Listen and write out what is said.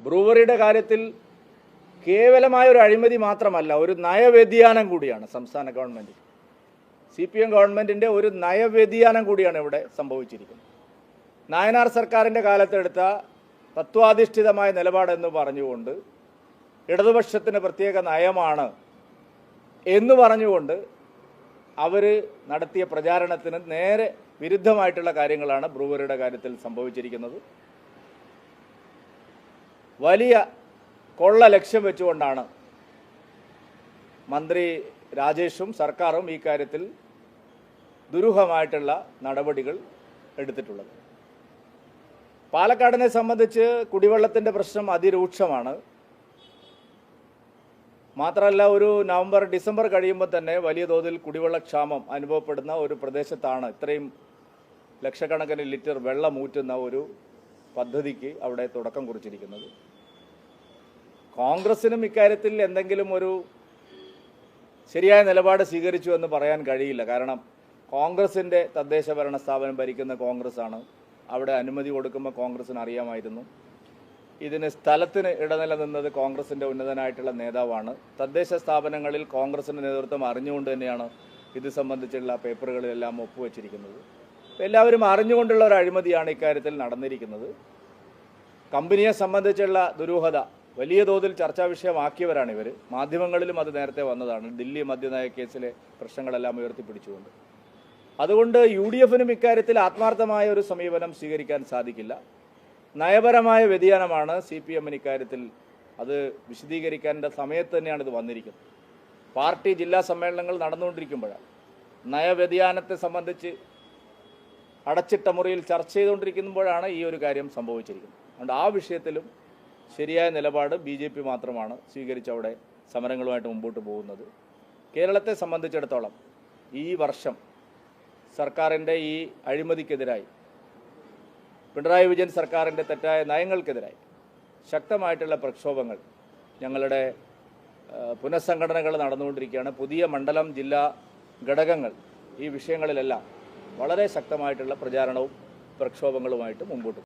ബ്രൂവറിയുടെ കാര്യത്തിൽ കേവലമായ ഒരു അഴിമതി മാത്രമല്ല, ഒരു നയവ്യതിയാനം കൂടിയാണ് സംസ്ഥാന ഗവൺമെൻറ്, CPM ഗവൺമെൻറ്റിൻ്റെ ഒരു നയവ്യതിയാനം കൂടിയാണ് ഇവിടെ സംഭവിച്ചിരിക്കുന്നത്. നായനാർ സർക്കാരിൻ്റെ കാലത്തെടുത്ത തത്വാധിഷ്ഠിതമായ നിലപാടെന്ന് പറഞ്ഞുകൊണ്ട് ഇടതുപക്ഷത്തിന് പ്രത്യേക നയമാണ് എന്ന് പറഞ്ഞുകൊണ്ട് അവർ നടത്തിയ പ്രചാരണത്തിന് നേരെ വിരുദ്ധമായിട്ടുള്ള കാര്യങ്ങളാണ് ബ്രൂവറിയുടെ കാര്യത്തിൽ സംഭവിച്ചിരിക്കുന്നത്. വലിയ കൊള്ള ലക്ഷ്യം വെച്ചുകൊണ്ടാണ് മന്ത്രി രാജേഷും സർക്കാരും ഈ കാര്യത്തിൽ ദുരൂഹമായിട്ടുള്ള നടപടികൾ എടുത്തിട്ടുള്ളത്. പാലക്കാടിനെ സംബന്ധിച്ച് കുടിവെള്ളത്തിൻ്റെ പ്രശ്നം അതിരൂക്ഷമാണ്. മാത്രമല്ല, ഒരു നവംബർ ഡിസംബർ കഴിയുമ്പോൾ തന്നെ വലിയ തോതിൽ കുടിവെള്ളക്ഷാമം അനുഭവപ്പെടുന്ന ഒരു പ്രദേശത്താണ് ഇത്രയും ലക്ഷക്കണക്കിന് ലിറ്റർ വെള്ളം ഊറ്റുന്ന ഒരു പദ്ധതിക്ക് അവിടെ തുടക്കം കുറിച്ചിരിക്കുന്നത്. കോൺഗ്രസിനും ഇക്കാര്യത്തിൽ എന്തെങ്കിലും ഒരു ശരിയായ നിലപാട് സ്വീകരിച്ചു എന്ന് പറയാൻ കഴിയില്ല. കാരണം കോൺഗ്രസിൻ്റെ തദ്ദേശ ഭരണ സ്ഥാപനം ഭരിക്കുന്ന കോൺഗ്രസ്സാണ്. അവിടെ അനുമതി കൊടുക്കുമ്പോൾ കോൺഗ്രസിന് അറിയാമായിരുന്നു. ഇതിന് സ്ഥലത്തിന് ഇടനില നിന്നത് കോൺഗ്രസിൻ്റെ ഉന്നതനായിട്ടുള്ള നേതാവാണ്. തദ്ദേശ സ്ഥാപനങ്ങളിൽ കോൺഗ്രസിൻ്റെ നേതൃത്വം അറിഞ്ഞുകൊണ്ട് തന്നെയാണ് ഇത് സംബന്ധിച്ചുള്ള പേപ്പറുകളിലെല്ലാം ഒപ്പുവെച്ചിരിക്കുന്നത്. എല്ലാവരും അറിഞ്ഞുകൊണ്ടുള്ള ഒരു അഴിമതിയാണ് ഇക്കാര്യത്തിൽ നടന്നിരിക്കുന്നത്. കമ്പനിയെ സംബന്ധിച്ചുള്ള ദുരൂഹത വലിയ തോതിൽ ചർച്ചാ വിഷയമാക്കിയവരാണ് ഇവർ. മാധ്യമങ്ങളിലും അത് നേരത്തെ വന്നതാണ്, ദില്ലി മദ്യനയ കേസിലെ പ്രശ്നങ്ങളെല്ലാം ഉയർത്തിപ്പിടിച്ചുകൊണ്ട്. അതുകൊണ്ട് UDFനും ഇക്കാര്യത്തിൽ ആത്മാർത്ഥമായ ഒരു സമീപനം സ്വീകരിക്കാൻ സാധിക്കില്ല. നയപരമായ വ്യതിയാനമാണ് CPMന് ഇക്കാര്യത്തിൽ. അത് വിശദീകരിക്കേണ്ട സമയത്ത് തന്നെയാണ് ഇത് വന്നിരിക്കുന്നത്. പാർട്ടി ജില്ലാ സമ്മേളനങ്ങൾ നടന്നുകൊണ്ടിരിക്കുമ്പോഴാണ് നയവ്യതിയാനത്തെ സംബന്ധിച്ച് അടച്ചിട്ട മുറിയിൽ ചർച്ച ചെയ്തുകൊണ്ടിരിക്കുമ്പോഴാണ് ഈ ഒരു കാര്യം സംഭവിച്ചിരിക്കുന്നത്. അതുകൊണ്ട് ആ വിഷയത്തിലും ശരിയായ നിലപാട് BJP മാത്രമാണ് സ്വീകരിച്ചവിടെ സമരങ്ങളുമായിട്ട് മുമ്പോട്ട് പോകുന്നത്. കേരളത്തെ സംബന്ധിച്ചിടത്തോളം ഈ വർഷം സർക്കാരിൻ്റെ ഈ അഴിമതിക്കെതിരായി, പിണറായി വിജയൻ സർക്കാരിൻ്റെ തെറ്റായ നയങ്ങൾക്കെതിരായി ശക്തമായിട്ടുള്ള പ്രക്ഷോഭങ്ങൾ ഞങ്ങളുടെ പുനഃസംഘടനകൾ നടന്നുകൊണ്ടിരിക്കുകയാണ്. പുതിയ മണ്ഡലം ജില്ലാ ഘടകങ്ങൾ ഈ വിഷയങ്ങളിലെല്ലാം വളരെ ശക്തമായിട്ടുള്ള പ്രചാരണവും പ്രക്ഷോഭങ്ങളുമായിട്ട് മുമ്പോട്ട്